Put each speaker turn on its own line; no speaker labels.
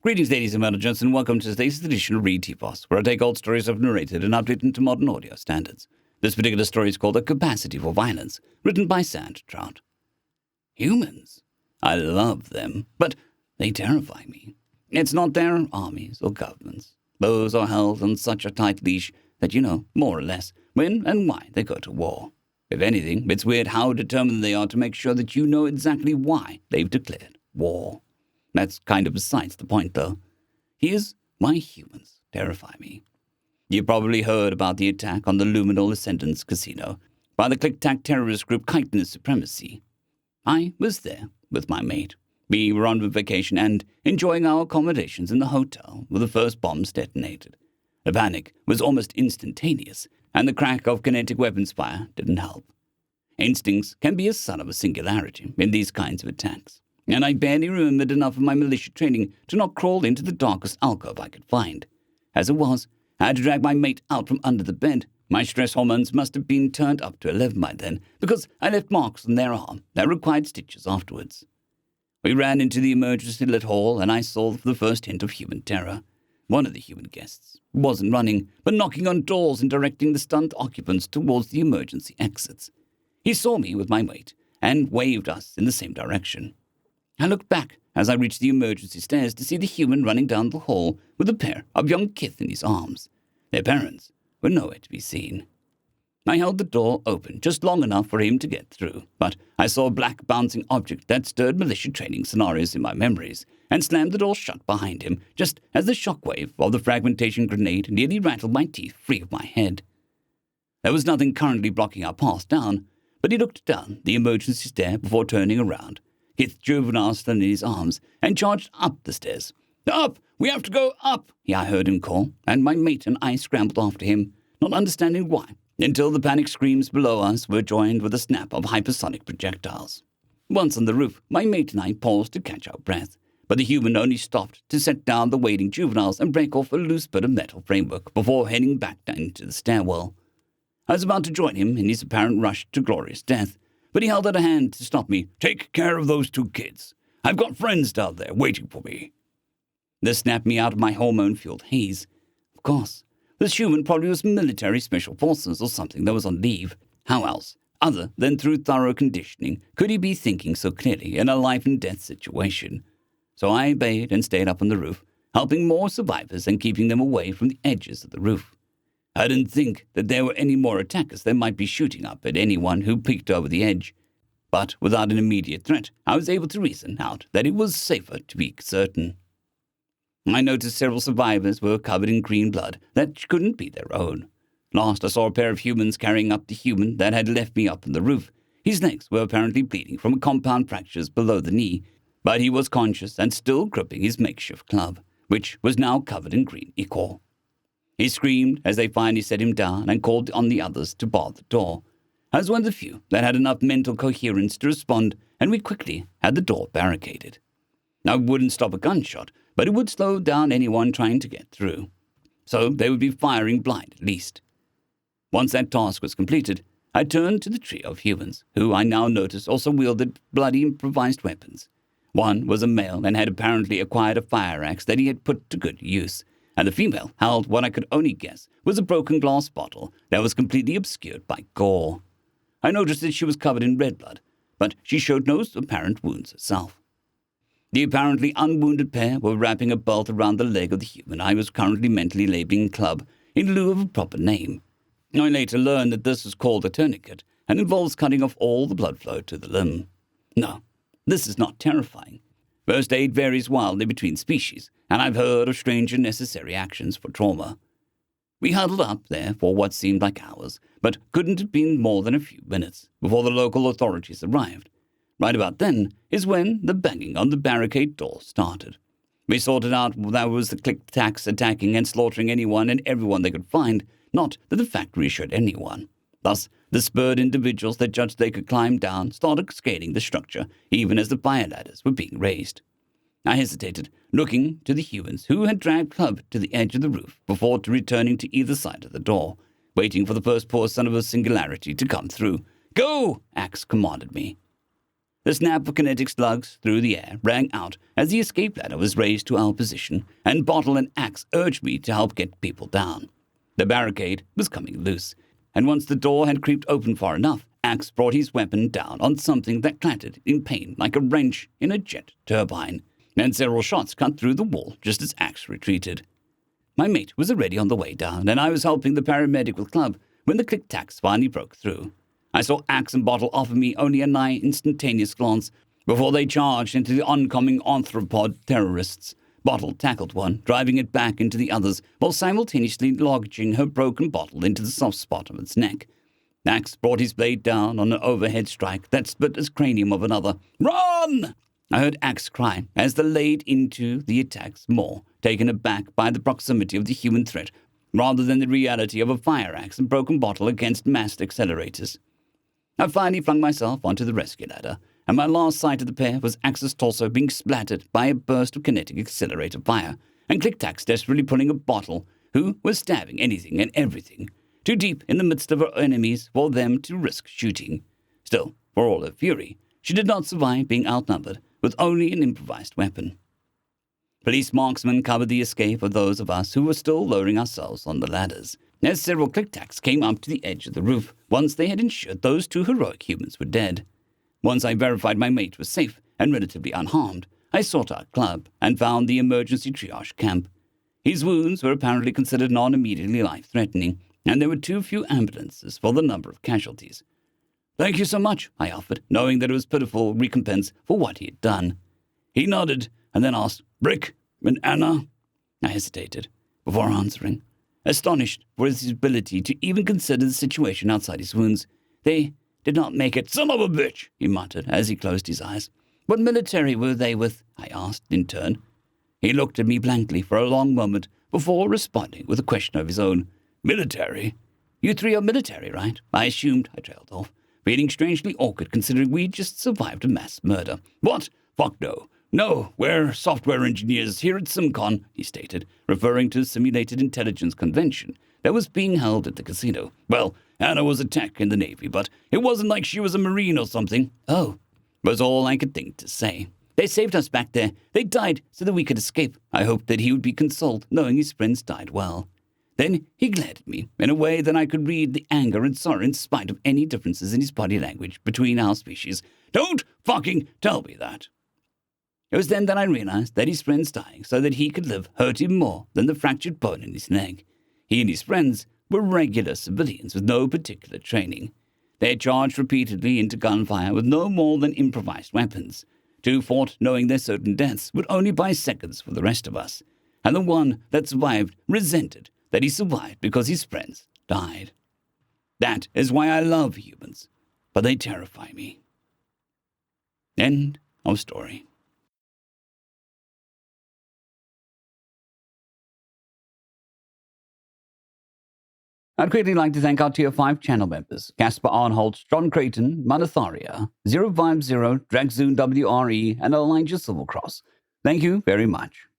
Greetings, ladies and gentlemen, and welcome to today's edition of Read T-Boss, where I take old stories I've narrated and update into modern audio standards. This particular story is called A Capacity for Violence, written by Sand Trout. Humans. I love them, but they terrify me. It's not their armies or governments. Those are held on such a tight leash that you know, more or less, when and why they go to war. If anything, it's weird how determined they are to make sure that you know exactly why they've declared war. That's kind of besides the point, though. Here's why humans terrify me. You probably heard about the attack on the Luminal Ascendance Casino by the click-tack terrorist group Chitinous Supremacy. I was there with my mate. We were on vacation and enjoying our accommodations in the hotel when the first bombs detonated. The panic was almost instantaneous, and the crack of kinetic weapons fire didn't help. Instincts can be a son of a singularity in these kinds of attacks, and I barely remembered enough of my militia training to not crawl into the darkest alcove I could find. As it was, I had to drag my mate out from under the bed. My stress hormones must have been turned up to 11 by then, because I left marks on their arm that required stitches afterwards. We ran into the emergency lit hall, and I saw the first hint of human terror. One of the human guests wasn't running, but knocking on doors and directing the stunned occupants towards the emergency exits. He saw me with my mate and waved us in the same direction. I looked back as I reached the emergency stairs to see the human running down the hall with a pair of young kith in his arms. Their parents were nowhere to be seen. I held the door open just long enough for him to get through, but I saw a black bouncing object that stirred militia training scenarios in my memories and slammed the door shut behind him just as the shockwave of the fragmentation grenade nearly rattled my teeth free of my head. There was nothing currently blocking our path down, but he looked down the emergency stair before turning around, hit Juvenile still in his arms, and charged up the stairs. "Up! We have to go up!" I heard him call, and my mate and I scrambled after him, not understanding why, until the panic screams below us were joined with a snap of hypersonic projectiles. Once on the roof, my mate and I paused to catch our breath, but the human only stopped to set down the waiting juveniles and break off a loose bit of metal framework before heading back down into the stairwell. I was about to join him in his apparent rush to glorious death, but he held out a hand to stop me. "Take care of those two kids. I've got friends down there waiting for me." This snapped me out of my hormone-fueled haze. Of course, this human probably was military special forces or something that was on leave. How else, other than through thorough conditioning, could he be thinking so clearly in a life-and-death situation? So I obeyed and stayed up on the roof, helping more survivors and keeping them away from the edges of the roof. I didn't think that there were any more attackers that might be shooting up at anyone who peeked over the edge. But without an immediate threat, I was able to reason out that it was safer to be certain. I noticed several survivors were covered in green blood that couldn't be their own. Last I saw a pair of humans carrying up the human that had left me up on the roof. His legs were apparently bleeding from compound fractures below the knee, but he was conscious and still gripping his makeshift club, which was now covered in green ichor. He screamed as they finally set him down and called on the others to bar the door. I was one of the few that had enough mental coherence to respond, and we quickly had the door barricaded. I wouldn't stop a gunshot, but it would slow down anyone trying to get through. So they would be firing blind at least. Once that task was completed, I turned to the trio of humans, who I now noticed also wielded bloody improvised weapons. One was a male and had apparently acquired a fire axe that he had put to good use, and the female held what I could only guess was a broken glass bottle that was completely obscured by gore. I noticed that she was covered in red blood, but she showed no apparent wounds herself. The apparently unwounded pair were wrapping a belt around the leg of the human I was currently mentally labeling club in lieu of a proper name. I later learned that this is called a tourniquet and involves cutting off all the blood flow to the limb. No, this is not terrifying. First aid varies wildly between species, and I've heard of strange and necessary actions for trauma. We huddled up there for what seemed like hours, but couldn't have been more than a few minutes before the local authorities arrived. Right about then is when the banging on the barricade door started. We sorted out that was the click-tacks attacking and slaughtering anyone and everyone they could find, not that the fact reassured anyone. Thus, the spurred individuals that judged they could climb down started scaling the structure, even as the fire ladders were being raised. I hesitated, looking to the humans who had dragged Club to the edge of the roof before returning to either side of the door, waiting for the first poor son of a singularity to come through. "Go!" Axe commanded me. The snap of kinetic slugs through the air rang out as the escape ladder was raised to our position, and Bottle and Axe urged me to help get people down. The barricade was coming loose, and once the door had creeped open far enough, Axe brought his weapon down on something that clattered in pain like a wrench in a jet turbine, and several shots cut through the wall just as Axe retreated. My mate was already on the way down, and I was helping the paramedic with club when the click-tacks finally broke through. I saw Axe and Bottle offer me only a nigh instantaneous glance before they charged into the oncoming arthropod terrorists. Bottle tackled one, driving it back into the others, while simultaneously lodging her broken bottle into the soft spot of its neck. Axe brought his blade down on an overhead strike that split his cranium of another. "Run!" I heard Axe cry as they laid into the attacks more, taken aback by the proximity of the human threat, rather than the reality of a fire axe and broken bottle against massed accelerators. I finally flung myself onto the rescue ladder, and my last sight of the pair was Axe's torso being splattered by a burst of kinetic accelerator fire, and Click-Tack's desperately pulling a Bottle, who was stabbing anything and everything, too deep in the midst of her enemies for them to risk shooting. Still, for all her fury, she did not survive being outnumbered with only an improvised weapon. Police marksmen covered the escape of those of us who were still lowering ourselves on the ladders, as several click-tacks came up to the edge of the roof once they had ensured those two heroic humans were dead. Once I verified my mate was safe and relatively unharmed, I sought our club and found the emergency triage camp. His wounds were apparently considered non-immediately life-threatening, and there were too few ambulances for the number of casualties. "Thank you so much," I offered, knowing that it was pitiful recompense for what he had done. He nodded and then asked, "Brick and Anna?" I hesitated before answering, astonished for his ability to even consider the situation outside his wounds. "They did not make it." "Son of a bitch," he muttered as he closed his eyes. "What military were they with?" I asked in turn. He looked at me blankly for a long moment before responding with a question of his own. "Military? You three are military, right?" I assumed. I trailed off, feeling strangely awkward considering we'd just survived a mass murder. "What? Fuck no. No, we're software engineers here at SimCon," he stated, referring to the Simulated Intelligence Convention that was being held at the casino. "Well, Anna was a tech in the Navy, but it wasn't like she was a Marine or something." "Oh," was all I could think to say. "They saved us back there. They died so that we could escape." I hoped that he would be consoled, knowing his friends died well. Then he glared at me in a way that I could read the anger and sorrow in spite of any differences in his body language between our species. "Don't fucking tell me that." It was then that I realized that his friends dying so that he could live hurt him more than the fractured bone in his leg. He and his friends were regular civilians with no particular training. They had charged repeatedly into gunfire with no more than improvised weapons. Two fought knowing their certain deaths would only buy seconds for the rest of us, and the one that survived resented that he survived because his friends died. That is why I love humans, but they terrify me. End of story. I'd greatly like to thank our Tier 5 channel members, Casper Arnholt, John Creighton, Manatharia, 050, Dragzoon WRE, and Elijah Silvercross. Thank you very much.